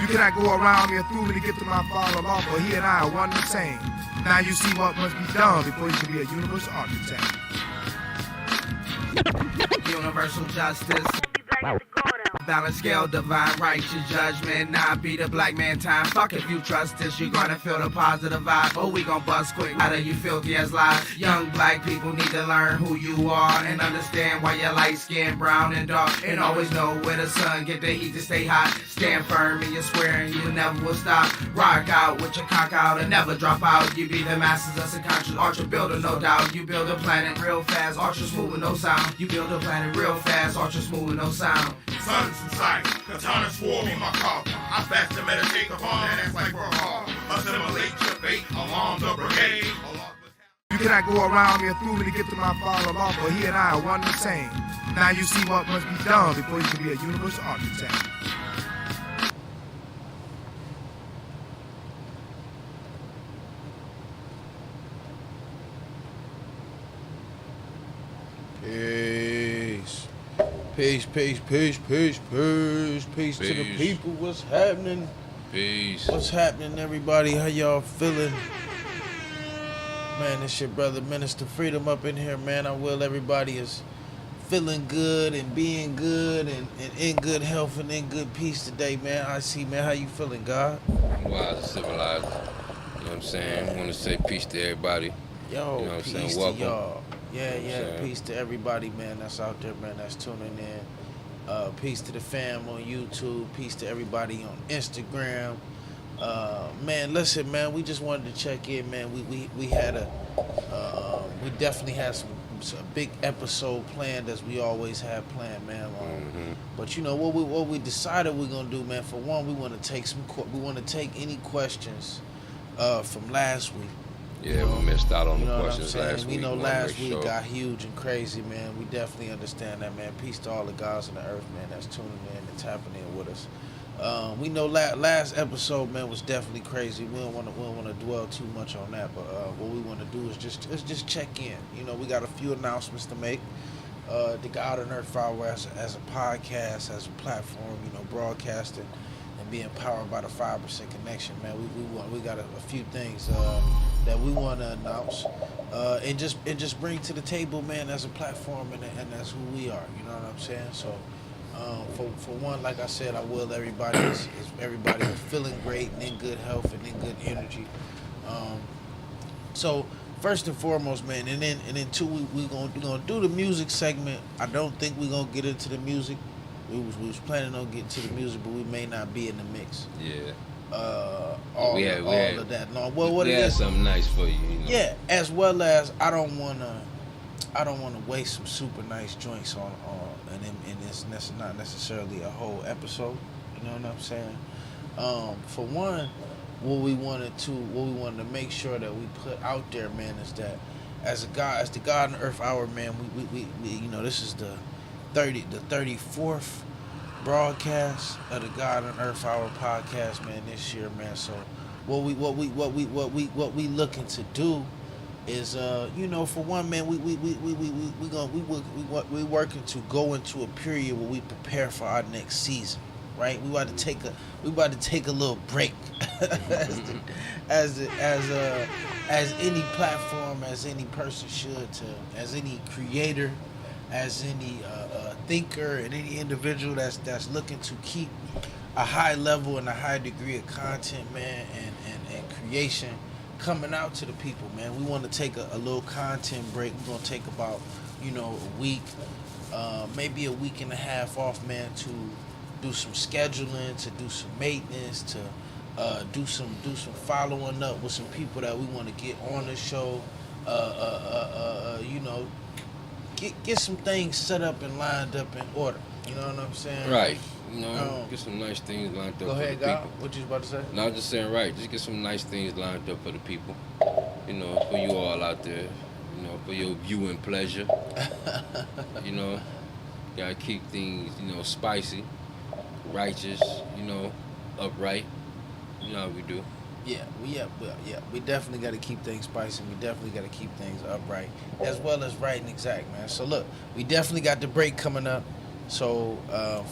You cannot go around me or through me to get to my father law, for he and I are one and the same. Now you see what must be done before you can be a universal architect. Universal justice. Balance scale, divine righteous judgment. Nah, be the black man time. Fuck if you trust this, you gonna feel the positive vibe. Oh, we gon' bust quick. How do you filthy as lies? Young black people need to learn who you are and understand why you're light skinned, brown and dark. And always know where the sun get the heat to stay hot. Stand firm in your square and you never will stop. Rock out with your cock out and never drop out. You be the masters of subconscious, ultra builder, no doubt. You build a planet real fast, ultra smooth with no sound. You build a planet real fast, ultra smooth with no sound. Suns in sight, katana swore me my call. I fast to meditate upon that ass like hall. Assimilate your fate, alarm the brigade. You cannot go around me or through me to get to my father law, for he and I are one and the same. Now you see what must be done before you can be a universal architect. Peace. Peace, peace, peace, peace, peace, peace to the people. What's happening? Peace. What's happening, everybody? How y'all feeling? Man, it's your brother, Minister Freedom, up in here, man. I will everybody is feeling good and being good and in good health and in good peace today, man. I see, man. How you feeling, God? Wise and civilized. You know what I'm saying? I want to say peace to everybody. Yo, you know what I'm peace saying? to Welcome. y'all. Yeah, You know what I'm saying? peace to everybody, man, that's out there, man, that's tuning in. Peace to the fam on YouTube. Peace to everybody on Instagram. Man, listen, man, we just wanted to check in, man. We had we definitely had a big episode planned, as we always have planned, man. But you know what we decided we're gonna do, man. For one, we want to take any questions from last week. Yeah, we missed out on You the know what I'm questions saying? last We week. know Wanna last make week sure. got huge and crazy, man. We definitely understand that, man. Peace to all the gods on the earth, man, that's tuning in and tapping in with us. We know last episode, man, was definitely crazy. We don't want to dwell too much on that, but what we want to do is just check in. You know, we got a few announcements to make. The God on Earth Hour as a podcast, as a platform, you know, broadcasting and being powered by the 5% connection, man. We got a few things that we want to announce and just bring to the table, man, as a platform and as who we are. You know what I'm saying? So. For one, like I said, I will everybody is feeling great and in good health and in good energy. So first and foremost, man, and then two, we gonna do the music segment. I don't think we're gonna get into the music. We was planning on getting to the music, but we may not be in the mix. Yeah. All of that. No, well, what we it had is? something nice for you. You know? Yeah, as well as I don't wanna waste some super nice joints on and it's not necessarily a whole episode. You know what I'm saying? For one, what we wanted to make sure that we put out there, man, is that as the God and Earth Hour, man, we you know, this is the 34th broadcast of the God and Earth Hour podcast, man, this year, man. So what we looking to do is you know, for one, man, we working to go into a period where we prepare for our next season, right? We about to take a little break as any platform, as any person should, as any creator, as any thinker, and any individual that's looking to keep a high level and a high degree of content, man, and creation coming out to the people, man. We want to take a little content break. We're gonna take about, you know, a week, maybe a week and a half off, man, to do some scheduling, to do some maintenance, to do some following up with some people that we want to get on the show. You know, get some things set up and lined up in order. You know what I'm saying? Right. You know, get some nice things lined up go for ahead, the God. people. What you was about to say? No, I'm just saying, right. Just get some nice things lined up for the people. You know, for you all out there. You know, for your viewing pleasure. You know, gotta keep things, you know, spicy, righteous, you know, upright. You know how we do. Yeah, we definitely got to keep things spicy. We definitely got to keep things upright, as well as right and exact, man. So look, we definitely got the break coming up. So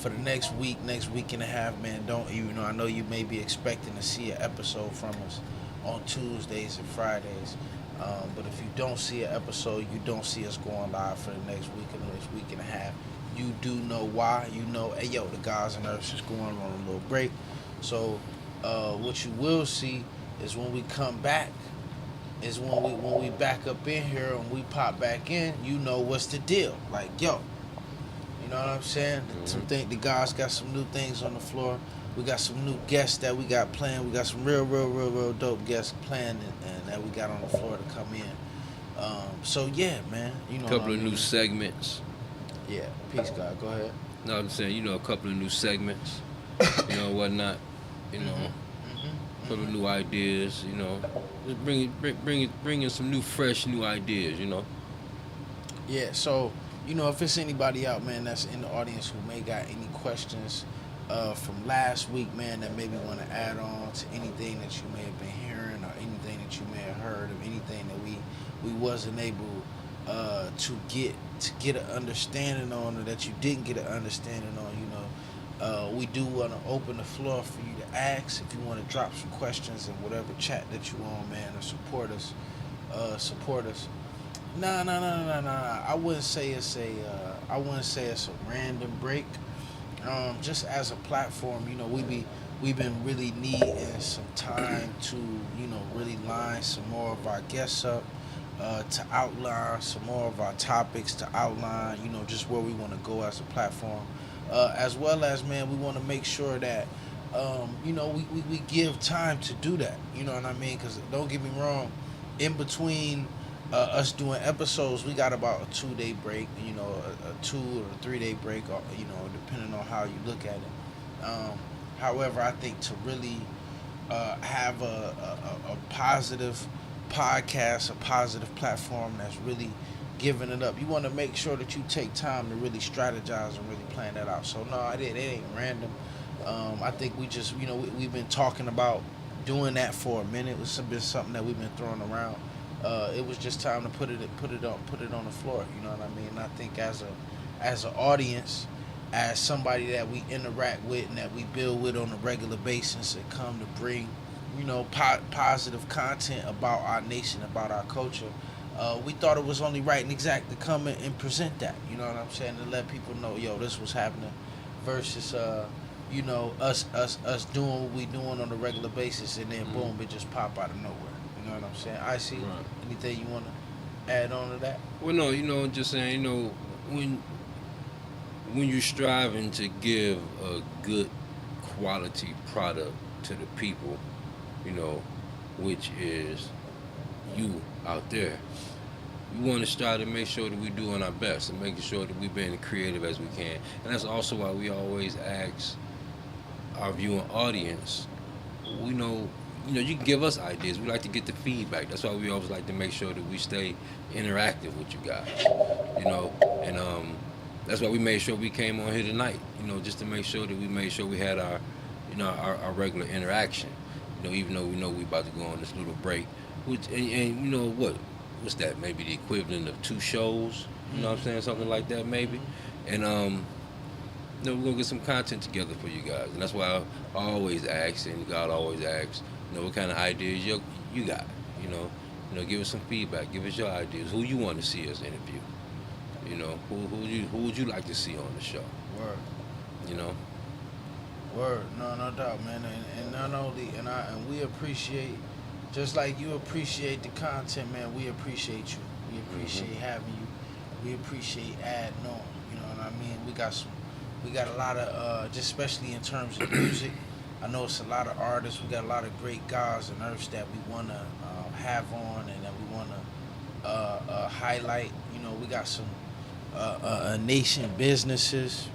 for the next week and a half, man, don't you know? I know you may be expecting to see an episode from us on Tuesdays and Fridays, but if you don't see an episode, you don't see us going live for the next week or the next week and a half. You do know why. You know, hey yo, the Gods and Earths is going on a little break. So what you will see is when we come back, is when we back up in here and we pop back in. You know what's the deal? Like yo. You know what I'm saying? The guys got some new things on the floor. We got some new guests that we got playing. We got some real dope guests playing and that we got on the floor to come in. So yeah, man. You know, a couple of new segments. Yeah, peace, God. Go ahead. No, I'm saying, you know, a couple of new segments. You know, whatnot. You know, a couple of new ideas. You know, just bring in some new, fresh, new ideas. You know. Yeah. So. You know, if it's anybody out, man, that's in the audience who may got any questions from last week, man, that maybe want to add on to anything that you may have been hearing or anything that you may have heard of anything that we wasn't able to get an understanding on, or that you didn't get an understanding on, you know, we do want to open the floor for you to ask. If you want to drop some questions in whatever chat that you on, man, or support us. Nah. I wouldn't say it's a random break. Just as a platform, you know, we've been really needing some time to, you know, really line some more of our guests up, to outline some more of our topics, to outline, you know, just where we want to go as a platform, as well as, man, we want to make sure that, you know, we give time to do that. You know what I mean? Because don't get me wrong, in between. Us doing episodes, we got about a 2-day break, you know, a 2 or 3-day break, or, you know, depending on how you look at it. However, I think to really have a positive podcast, a positive platform that's really giving it up, you want to make sure that you take time to really strategize and really plan that out. So no, it ain't random. I think we just, you know, we've been talking about doing that for a minute. It's been something that we've been throwing around. It was just time to put it on the floor. You know what I mean? And I think as an audience, as somebody that we interact with and that we build with on a regular basis, and come to bring, you know, positive content about our nation, about our culture, we thought it was only right and exact to come and present that. You know what I'm saying? To let people know, yo, this was happening, versus you know, us doing what we doing on a regular basis, and then boom, it just pop out of nowhere. You know what I'm saying? I see. Right. Anything you want to add on to that? Well, no, you know, just saying, you know, when you're striving to give a good quality product to the people, you know, which is you out there, we want to strive to make sure that we're doing our best and making sure that we're being creative as we can. And that's also why we always ask our viewing audience, you can give us ideas. We like to get the feedback. That's why we always like to make sure that we stay interactive with you guys, you know. And that's why we made sure we came on here tonight, you know, just to make sure that we made sure we had our, you know, our regular interaction, you know, even though we know we about to go on this little break, which and you know what's that? Maybe the equivalent of 2 shows, you know what I'm saying, something like that maybe, and you know, we're gonna get some content together for you guys, and that's why I always ask, and God always asks, you know, what kind of ideas you got, you know, give us some feedback, give us your ideas, who you want to see us interview, you know, who would you like to see on the show? Word. You know. Word. No doubt, man, and not only, and we appreciate, just like you appreciate the content, man, we appreciate you. We appreciate having you. We appreciate adding on. You know what I mean? We got a lot of, just especially in terms of music. I know it's a lot of artists. We got a lot of great guys and earths that we want to have on, and that we want to highlight. You know, we got some nation businesses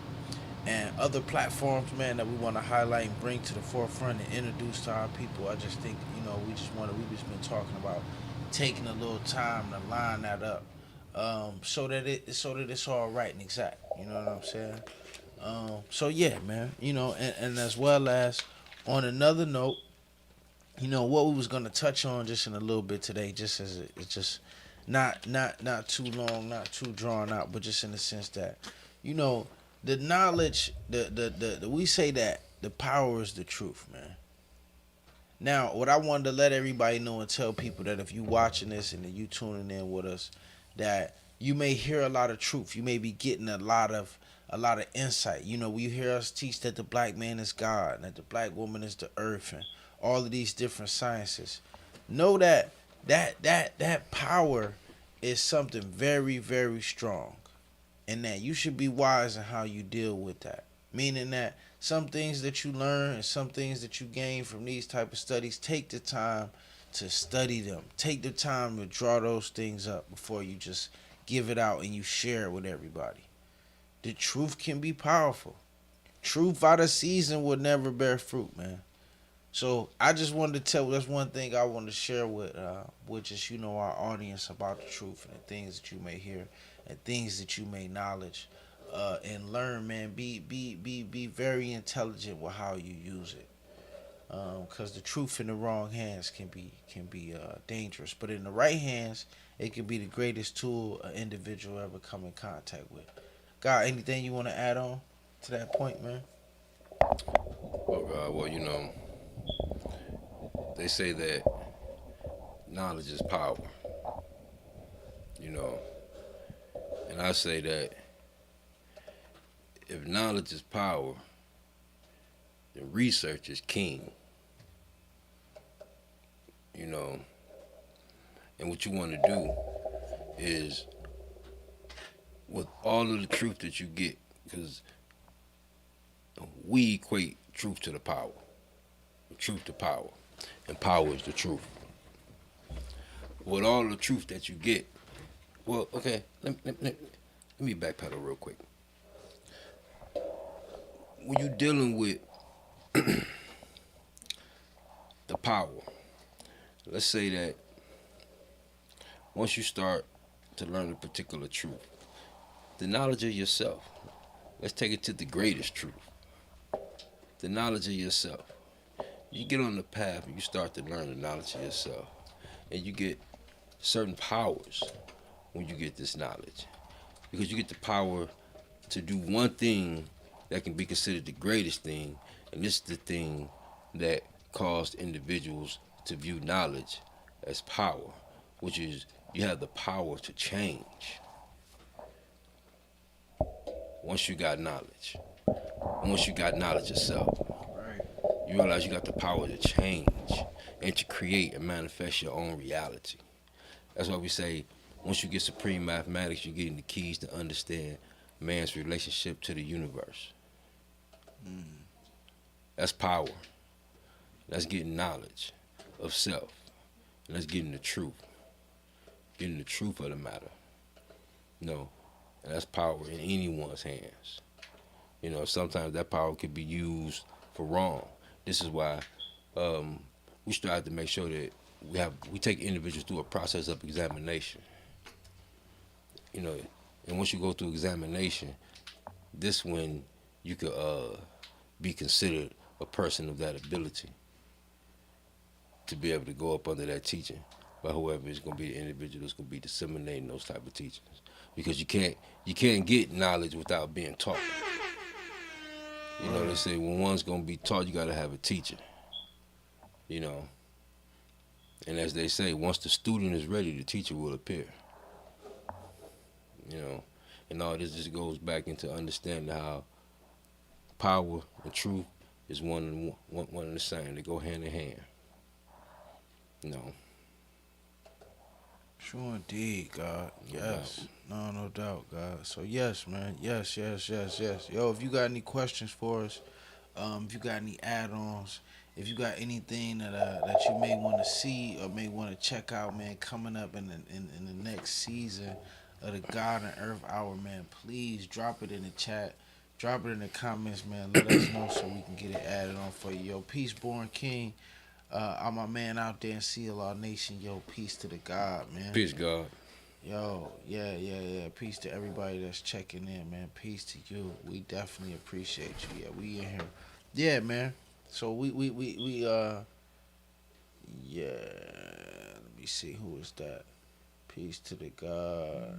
and other platforms, man, that we want to highlight and bring to the forefront and introduce to our people. I just think, you know, we've just been talking about taking a little time to line that up, so that it's all right and exact. You know what I'm saying? So yeah, man, you know, and as well as on another note, you know, what we was gonna touch on just in a little bit today, just as it's just not too long, not too drawn out, but just in the sense that, you know, the knowledge, we say that the power is the truth, man. Now, what I wanted to let everybody know and tell people that if you watching this and you tuning in with us, that you may hear a lot of truth. You may be getting a lot of insight. You know, you hear us teach that the black man is God, and that the black woman is the earth, and all of these different sciences. Know that that power is something very, very strong, and that you should be wise in how you deal with that. Meaning that some things that you learn and some things that you gain from these type of studies, take the time to study them. Take the time to draw those things up before you just give it out and you share it with everybody. The truth can be powerful. Truth out of season will never bear fruit, man. So I just wanted to tell. That's one thing I wanted to share with just our audience about the truth and the things that you may hear and things that you may knowledge and learn, man. Be very intelligent with how you use it, because the truth in the wrong hands can be dangerous, but in the right hands, it can be the greatest tool an individual ever come in contact with. Got anything you want to add on to that point, man? Well, they say that knowledge is power, and I say that if knowledge is power, then research is king, and what you want to do is, with all of the truth that you get, because we equate truth to the power, truth to power, and power is the truth. With all the truth that you get, well, okay, let me backpedal real quick. When you're dealing with the power, let's say that once you start to learn a particular truth, the knowledge of yourself, let's take it to the greatest truth, the knowledge of yourself. You get on the path and you start to learn the knowledge of yourself, and you get certain powers when you get this knowledge, because you get the power to do one thing that can be considered the greatest thing, and this is the thing that caused individuals to view knowledge as power, which is you have the power to change. Once you got knowledge yourself, you realize you got the power to change and to create and manifest your own reality. That's why we say once you get supreme mathematics, you're getting the keys to understand man's relationship to the universe. That's power. That's getting knowledge of self. And that's getting the truth. Getting the truth of the matter. And that's power in anyone's hands. Sometimes that power could be used for wrong. This is why we strive to make sure that we take individuals through a process of examination. And once you go through examination, this when you could be considered a person of that ability to be able to go up under that teaching by whoever is going to be the individual that's going to be disseminating those type of teachings. Because you can't get knowledge without being taught. They say when one's going to be taught, you got to have a teacher. And as they say, once the student is ready, the teacher will appear. And all this just goes back into understanding how power and truth is one and the same. They go hand in hand. Sure indeed, God. Yes. No doubt, God. So yes, man. Yes. Yo, if you got any questions for us, if you got any add-ons, if you got anything that you may want to see or may want to check out, man, coming up in the next season of the God and Earth Hour, man, please drop it in the chat. Drop it in the comments, man. Let us know so we can get it added on for you. Yo, Peace Born King. I'm my man out there in CLR Nation. Yo, peace to the God, man. Peace, God. Yo, yeah. Peace to everybody that's checking in, man. Peace to you. We definitely appreciate you. Yeah, we in here. Yeah, man. So we yeah. Let me see, who is that? Peace to the God.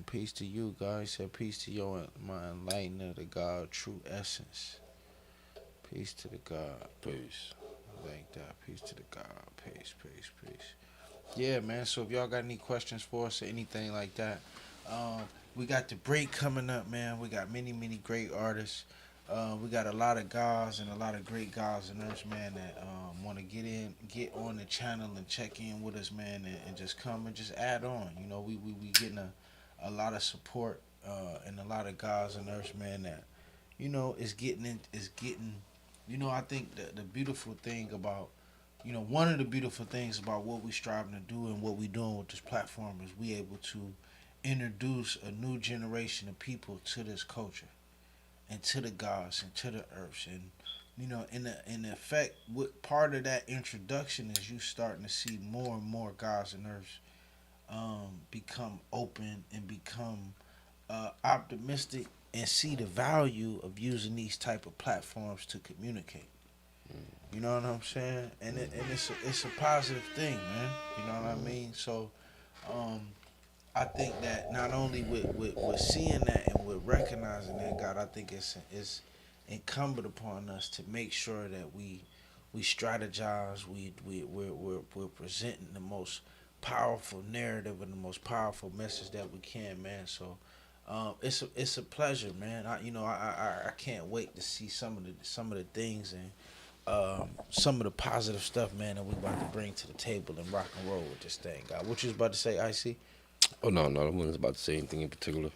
Peace to you, God. He said, peace to your my enlightener, the God, true essence. Peace to the God. Peace. Like that. Peace to the God. Peace, peace, peace. Yeah, man. So if y'all got any questions for us or anything like that, we got the break coming up, man. We got many, many great artists. We got a lot of guys and a lot of great guys and us, man, that want to get on the channel and check in with us, man, and just come and just add on. You know, we getting a lot of support and a lot of guys and us, man, that, you know, is getting, you know, I think the beautiful thing about, you know, one of the beautiful things about what we striving to do and what we doing with this platform is we able to introduce a new generation of people to this culture and to the gods and to the earths. And, you know, in effect, what part of that introduction is you starting to see more and more gods and earths become open and become optimistic and see the value of using these type of platforms to communicate. You know what I'm saying? And it's a positive thing, man. You know what I mean? So I think that not only with seeing that and with recognizing that, God, I think it's incumbent upon us to make sure that we strategize, we're presenting the most powerful narrative and the most powerful message that we can, man. So it's a pleasure, man. I can't wait to see some of the things and some of the positive stuff, man, that we about to bring to the table and rock and roll with this thing, God. What you was about to say, IC? Oh no, I wasn't about to say anything in particular,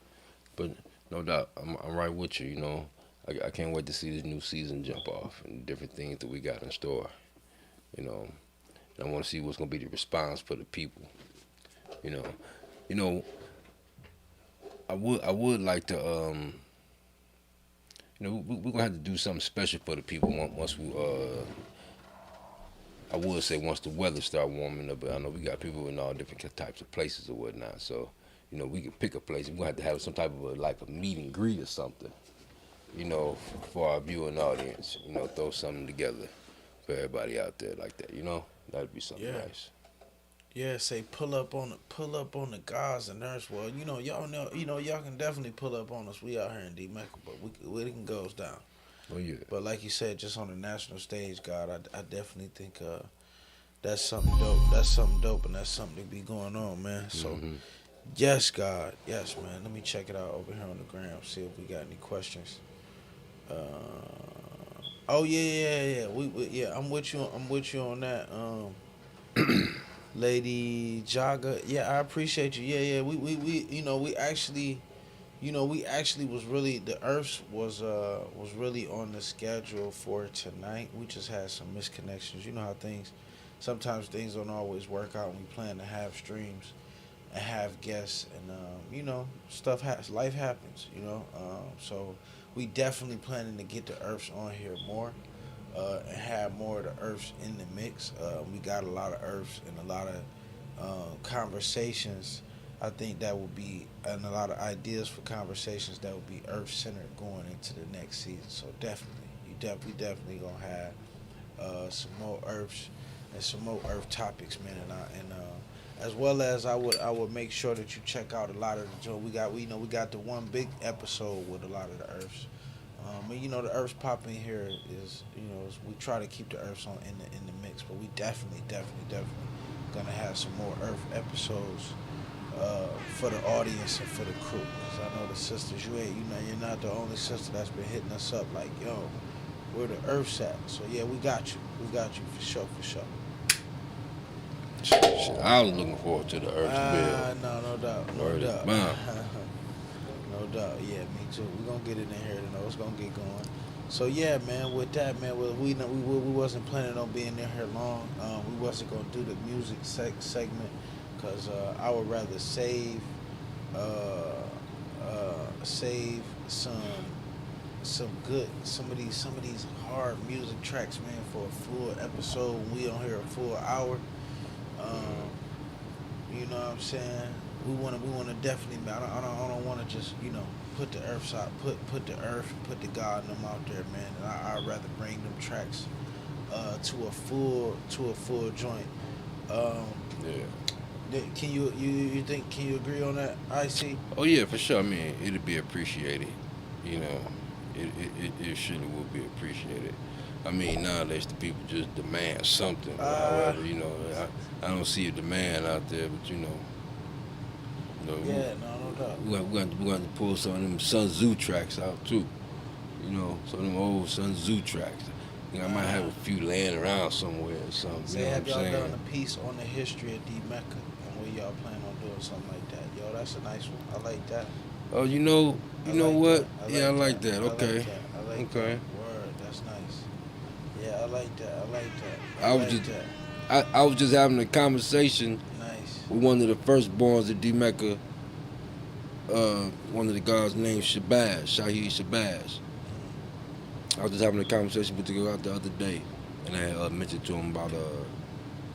but no doubt, I'm right with you. You know, I can't wait to see this new season jump off and different things that we got in store. You know, and I want to see what's gonna be the response for the people. You know, I would like to you know, we're gonna have to do something special for the people once we I would say once the weather start warming up, but I know we got people in all different types of places or whatnot. So, you know, we can pick a place. We're gonna have to have some type of like a meet and greet or something, you know, for our viewing audience. You know, throw something together for everybody out there like that. You know, that'd be something nice. Yeah, say pull up on the gods and earths. Well, y'all can definitely pull up on us. We out here in D-Mecca, but it can goes down. Oh yeah. But like you said, just on the national stage, God, I definitely think that's something dope. That's something dope, and that's something to be going on, man. So, yes, God, yes, man. Let me check it out over here on the gram. See if we got any questions. Oh yeah. I'm with you on that. Lady Jaga, yeah, I appreciate you. Yeah. We actually was really, the Earths was really on the schedule for tonight. We just had some misconnections. You know how sometimes things don't always work out when we plan to have streams and have guests, and life happens, so we definitely planning to get the Earths on here more, and have more of the Earths in the mix. We got a lot of Earths and a lot of conversations. I think that will be, and a lot of ideas for conversations that will be Earth-centered going into the next season. So definitely, we definitely gonna have some more Earths and some more Earth topics, man. And as well as I would make sure that you check out a lot of the joint. We got the one big episode with a lot of the Earths. The Earths pop in here is we try to keep the Earths on in the mix, but we definitely gonna have some more Earth episodes. For the audience and for the crew, because I know the sisters, you're not the only sister that's been hitting us up like, yo, where the Earth's at. So yeah, we got you for sure. Shit, I was looking forward to the Earth's bill. No doubt. No doubt, yeah, me too. We're gonna get it in here, it's gonna get going. So yeah, man, with that, man, we wasn't planning on being in here long. We wasn't gonna do the music segment, because I would rather save some of these hard music tracks, man, for a full episode when we on here a full hour. You know what I'm saying? We wanna definitely. I don't want to just put the Earth out, put the Earth, put the God and them out there, man. And I'd rather bring them tracks to a full joint. Yeah. Can you think? Can you agree on that? IC. Oh yeah, for sure. I mean, it'd be appreciated. You know, it surely would be appreciated. I mean, nowadays the people just demand something. However, you know, I don't see a demand out there, but you know, Yeah, no doubt. we're going to pull some of them Sun Tzu tracks out too. You know, some of them old Sun Tzu tracks. You know, I might have a few laying around somewhere or something. Say, You know have what I'm y'all saying? done a piece on the history of D Mecca and where y'all plan on doing something like that? Yo, that's a nice one. I like that. Oh, you know like what? that. Yeah, I like that. I like Okay. that. I like Okay. that. Word, that's nice. Yeah, I like that. I like that. I was like just- that. I was just having a conversation Nice. with one of the firstborns of D Mecca. One of the guys named Shabazz, Shaheed Shabazz. I was just having a conversation with the guy the other day, and I mentioned to him about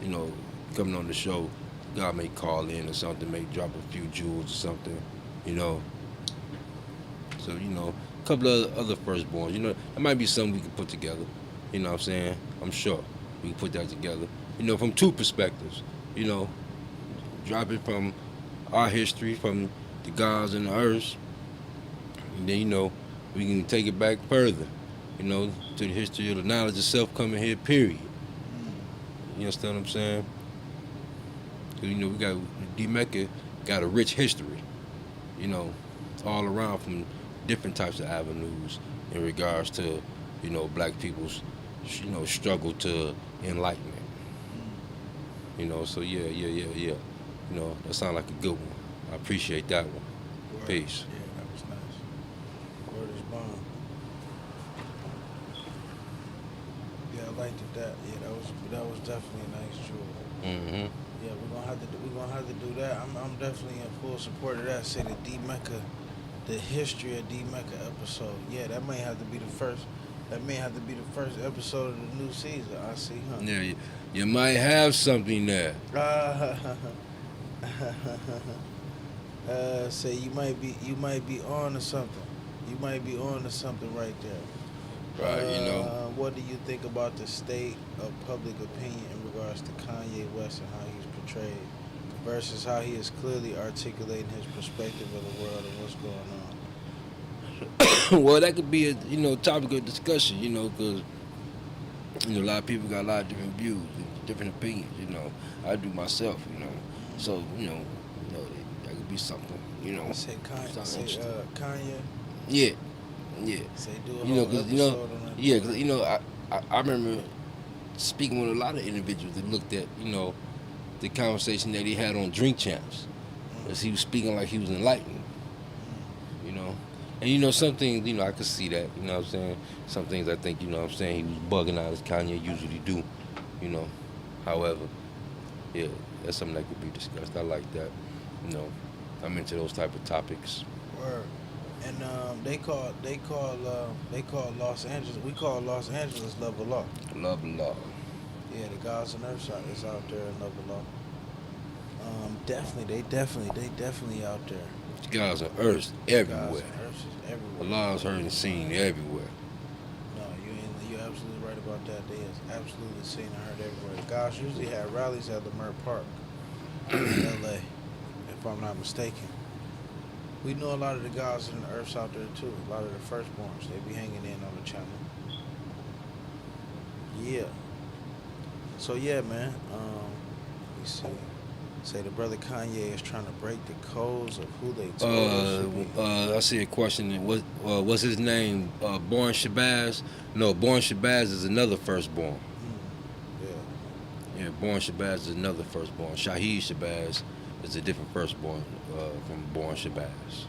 you know, coming on the show. God may call in or something, may drop a few jewels or something, you know. So, you know, a couple of other firstborns, you know, that might be something we can put together. You know what I'm saying? I'm sure we can put that together. You know, from two perspectives. You know, drop it from our history, from the gods and the earth, and then, you know, we can take it back further, you know, to the history of the knowledge of self coming here, period. You understand what I'm saying? 'Cause, you know, we got, D Mecca got a rich history, you know, all around from different types of avenues in regards to, you know, black people's, you know, struggle to enlightenment. You know, so yeah. You know, that sounds like a good one. I appreciate that one. Word. Peace. Yeah, that was nice. Word is bomb. Yeah, I liked it. Yeah, that was definitely a nice jewel. Mm-hmm. Yeah, we're gonna have to do that. I'm definitely in full support of that. Say the D Mecca, the history of D Mecca episode. Yeah, that may have to be the first. That may have to be the first episode of the new season. I see, huh? Yeah, you might have something there. Say you might be on to something. You might be on to something right there. Right, you know. What do you think about the state of public opinion in regards to Kanye West and how he's portrayed versus how he is clearly articulating his perspective of the world and what's going on? Well, that could be a, you know, topic of discussion, you know, because, you know, a lot of people got a lot of different views, different opinions, you know. I do myself, you know. So, you know, that could be something, you know. Say Kanye. something Say interesting. Kanye. Yeah. Say do a You know, whole because, you know, episode on that. yeah, because, you know, I remember speaking with a lot of individuals that looked at, you know, the conversation that he had on Drink Champs, as he was speaking like he was enlightened, you know. And, you know, some things, you know, I could see that, you know what I'm saying? Some things I think, you know what I'm saying, he was bugging out as Kanye usually do, you know. However, yeah, that's something that could be discussed. I like that, you know. I'm into those type of topics. Word. And they call Los Angeles. We call Los Angeles Love of Law. Love, love. Yeah, the Gods and Earth is out there in Love of Law. They definitely out there. These guys are earth everywhere. Gods and Earth is everywhere. Allah's heard and seen everywhere. No, you're absolutely right about that. They is absolutely seen and heard everywhere. The Gods usually have rallies at Lamert Park in LA, if I'm not mistaken. We know a lot of the Gods and the Earths out there too. A lot of the firstborns, they be hanging in on the channel. Yeah. So yeah, man. Let me see. Say the brother Kanye is trying to break the codes of who they told us. I see a question. What's his name? Born Shabazz? No, Born Shabazz is another firstborn. Yeah. Yeah, Born Shabazz is another firstborn. Shaheed Shabazz is a different firstborn from Born Shabazz.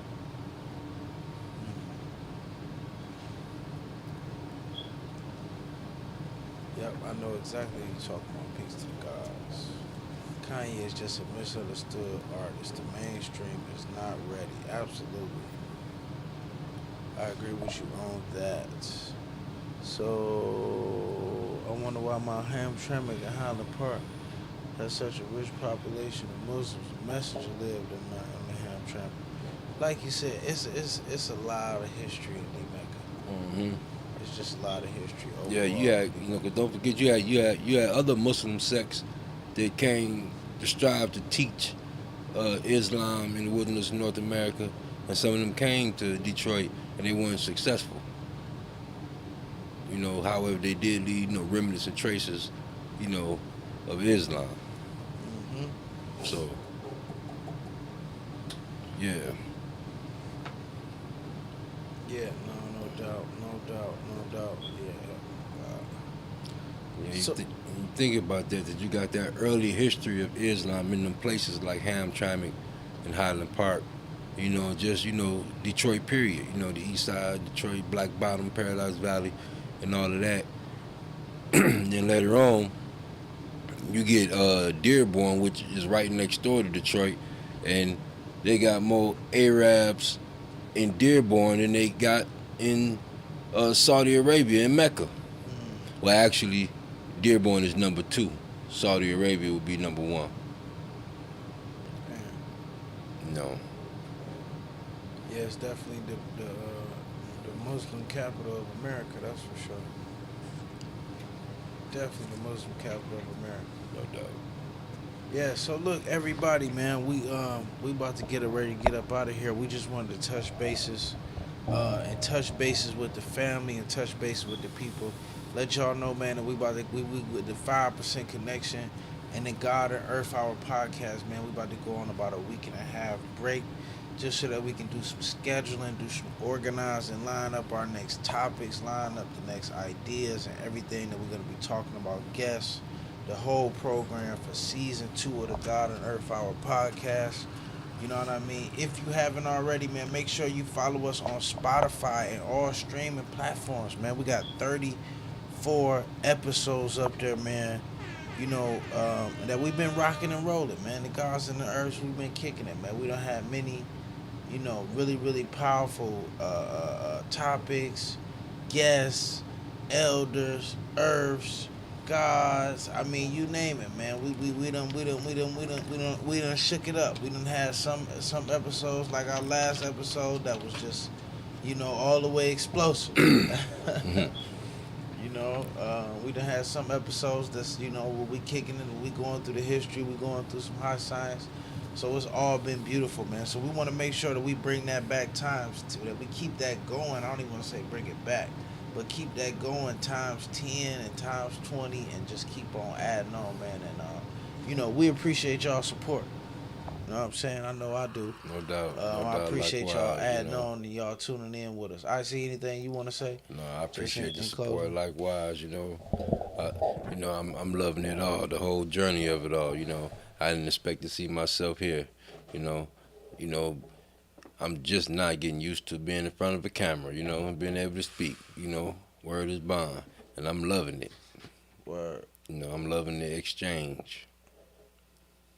Yep, I know exactly what you're talking about. Peace to the gods. Kanye is just a misunderstood artist. The mainstream is not ready. Absolutely. I agree with you on that. So, I wonder why my Hamtramck in Highland Park has such a rich population of Muslims. A messenger lived in the Hamtramck. Like you said, it's a lot of history in D Mecca. Mm-hmm. It's just a lot of history. Yeah, overall. you had, you know, 'cause don't forget you had other Muslim sects that came to strive to teach Islam in the wilderness of North America, and some of them came to Detroit and they weren't successful. You know, however, they did leave, you know, remnants and traces, you know, of Islam. So, yeah. Yeah, no doubt. Yeah, So- you think about that you got that early history of Islam in them places like Hamtramck and Highland Park, you know, just, you know, Detroit period, you know, the east side, Detroit, Black Bottom, Paradise Valley, and all of that. Then later on, you get Dearborn, which is right next door to Detroit, and they got more Arabs in Dearborn than they got in Saudi Arabia in Mecca. Well, actually, Dearborn is number 2. Saudi Arabia would be number 1. No. Yeah, it's definitely the Muslim capital of America, that's for sure. Definitely the Muslim capital of America. No doubt. Yeah, so look, everybody, man, we about to get ready to get up out of here. We just wanted to touch bases, and touch bases with the family and touch bases with the people. Let y'all know, man, that we with the 5% connection and the God and Earth Hour podcast, man. We about to go on about a week and a half break, just so that we can do some scheduling, do some organizing, line up our next topics, line up the next ideas and everything that we're gonna be talking about, guests, the whole program for season 2 of the God and Earth Hour podcast. You know what I mean? If you haven't already, man, make sure you follow us on Spotify and all streaming platforms, man. We got 34 episodes up there, man. You know, that we've been rocking and rolling, man. The Gods and the Earths, we've been kicking it, man. We don't have many, you know, really, really powerful topics, guests, elders, earths, gods. I mean, you name it, man. We done shook it up. We done had some episodes like our last episode that was just, you know, all the way explosive. You know, we done had some episodes that's, you know, where we kicking it, we going through the history, we going through some high science. So it's all been beautiful, man. So we want to make sure that we bring that back that we keep that going. I don't even want to say bring it back, but keep that going times 10 and times 20 and just keep on adding on, man. And, you know, we appreciate y'all's support. You know what I'm saying? I know I do. No doubt. I appreciate y'all Likewise, adding you know. on and y'all tuning in with us. I see anything you want to say? No, I appreciate the in support. closing. Likewise, you know, I'm loving it all, the whole journey of it all. You know, I didn't expect to see myself here. You know, I'm just not getting used to being in front of a camera. You know, and being able to speak. You know, word is bond, and I'm loving it. Word. You know, I'm loving the exchange.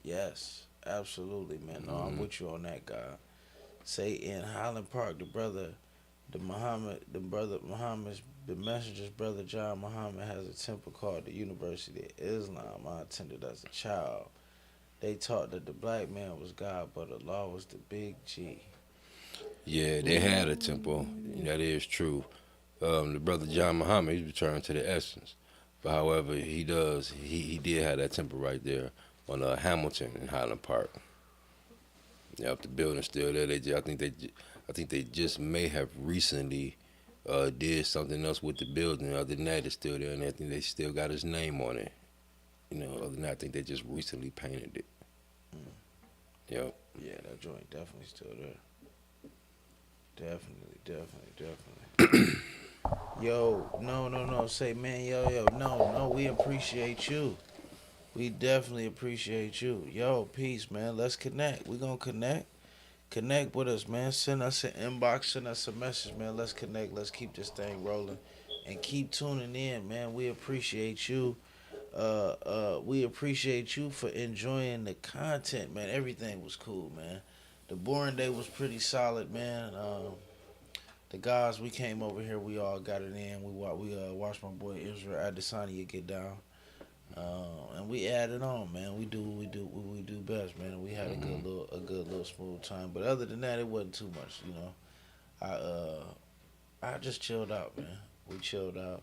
Yes, absolutely, man. No, I'm with you on that, guy. Say in Highland Park, the messenger's brother John Muhammad has a temple called the University of Islam. I attended as a child. They taught that the black man was God, but Allah was the big G. Yeah, they had a temple. That is true. The brother John Muhammad, he's returned to the essence. But however, he did have that temple right there on Hamilton in Highland Park. Yep, the building's still there. I think they just may have recently did something else with the building. Other than that, it's still there, and I think they still got his name on it. You know, other than that, I think they just recently painted it. Yep. Yeah, that joint definitely still there. Definitely. Yo, no. Say, man, no. We appreciate you. We definitely appreciate you. Yo, peace, man. Let's connect. We gonna connect. Connect with us, man. Send us an inbox. Send us a message, man. Let's connect. Let's keep this thing rolling. And keep tuning in, man. We appreciate you. We appreciate you for enjoying the content, man. Everything was cool, man. The boring day was pretty solid, man. The guys, we came over here. We all got it in. We watched my boy Israel Adesanya get down. And we added on, man. We do what we do best, man. We had a good little smooth time. But other than that, it wasn't too much, you know. I just chilled out, man. We chilled out.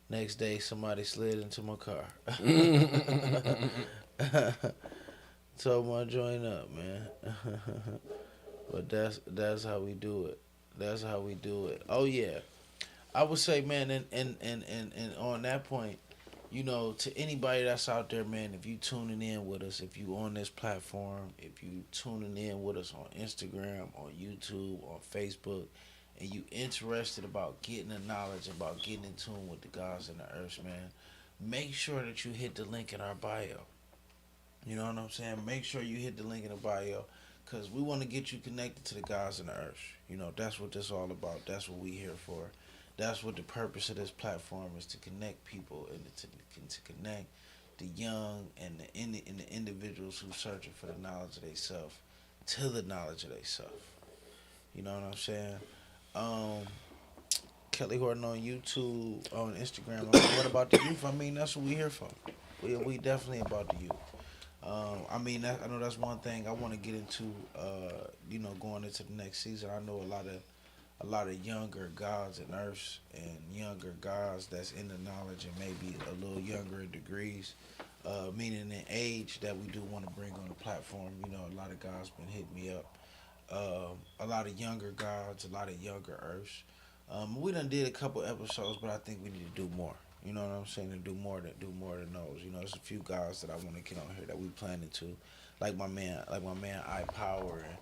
Next day, somebody slid into my car. Told my joint up, man. But that's how we do it. That's how we do it. Oh yeah. I would say, man, and on that point, you know, to anybody that's out there, man, if you tuning in with us, if you on this platform, if you tuning in with us on Instagram, on YouTube, on Facebook, and you interested about getting the knowledge, about getting in tune with the gods and the earth, man, make sure that you hit the link in our bio. You know what I'm saying? Make sure you hit the link in the bio, because we want to get you connected to the gods and the earth. You know, that's what this all about. That's what we here for. That's what the purpose of this platform is, to connect people and to connect the young and the individuals who searching for the knowledge of themselves to the knowledge of themselves. You know what I'm saying? Kelly Horton on YouTube, on Instagram. I mean, what about the youth? I mean, that's what we here for. We definitely about the youth. I mean, I know that's one thing I want to get into. You know, going into the next season, I know a lot of younger gods and earths and younger gods that's in the knowledge and maybe a little younger in degrees, meaning in age, that we do want to bring on the platform. You know, a lot of gods been hitting me up. A lot of younger gods, a lot of younger earths. We done did a couple episodes, but I think we need to do more. You know what I'm saying? To do more than those. You know, there's a few guys that I want to get on here that we planning to, like my man I Power and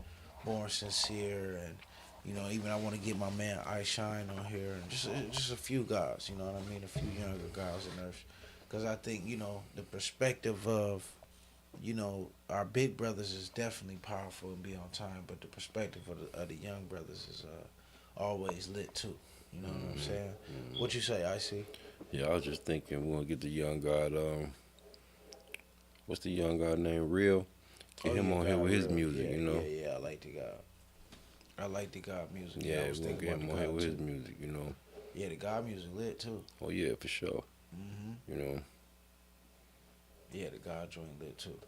Born Sincere, and you know, even I want to get my man I Shine on here, and just a few guys. You know what I mean? A few younger guys in earth, because I think, you know, the perspective of, you know, our big brothers is definitely powerful and be on time, but the perspective of the young brothers is always lit too. You know what I'm saying? What you say, IC? Yeah, I was just thinking we're gonna get the young god. What's the young god name? Real. Get him on here with his music. Yeah, you know. Yeah, I like the God. I like the God music. Yeah, I we're gonna get him on here with his music. You know. Yeah, the God music lit too. Oh yeah, for sure. You know. Yeah, the God joint lit too.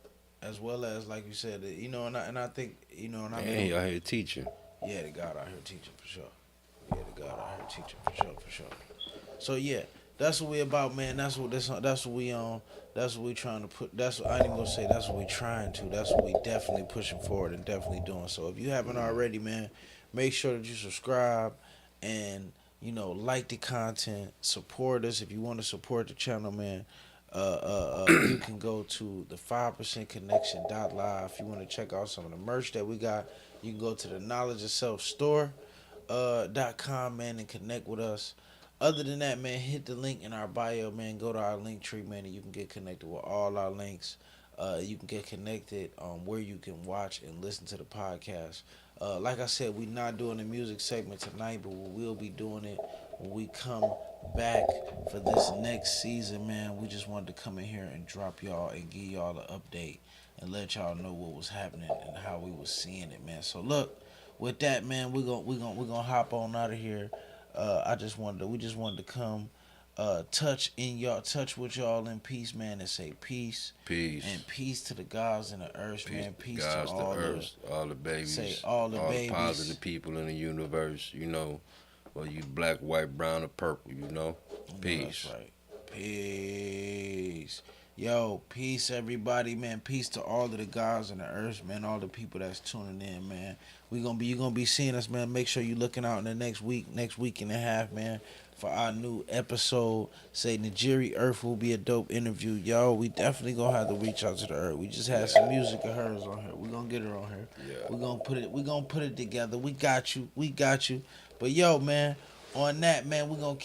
As well as, like you said, you know, and I think, you know, and I Man, he out here teaching. Yeah, the God out here teaching for sure. Yeah, the God out here teaching for sure. So yeah, that's what we about, man. That's what we on. That's what we trying to put. That's what I ain't even gonna say. That's what we trying to. That's what we definitely pushing forward and definitely doing. So if you haven't already, man, make sure that you subscribe and, you know, like the content, support us. If you want to support the channel, man, you can go to the 5%connection.live. If you want to check out some of the merch that we got, you can go to the Knowledge of Self store.com, man, and connect with us. Other than that, man, hit the link in our bio, man. Go to our link tree, man, and you can get connected with all our links. You can get connected where you can watch and listen to the podcast. Like I said, we're not doing the music segment tonight, but we will be doing it when we come back for this next season, man. We just wanted to come in here and drop y'all and give y'all an update and let y'all know what was happening and how we was seeing it, man. So look, with that, man, we're gonna hop on out of here. We just wanted to come touch with y'all in peace, man, and say peace. Peace. And peace to the gods and the earth, man. Peace to all the babies. Say all the babies. The positive people in the universe, you know. Whether you black, white, brown, or purple, you know. Peace. That's right. Peace. Yo, peace everybody, man. Peace to all of the gods and the earth, man. All the people that's tuning in, man. You're gonna be seeing us, man. Make sure you looking out in the next week and a half, man, for our new episode. Say Najiri Earth will be a dope interview. Yo, we definitely gonna have to reach out to the earth. We just had some music of hers on here. We gonna get her on here. Yeah. We gonna put it together. We got you. But yo, man, on that, man, we gonna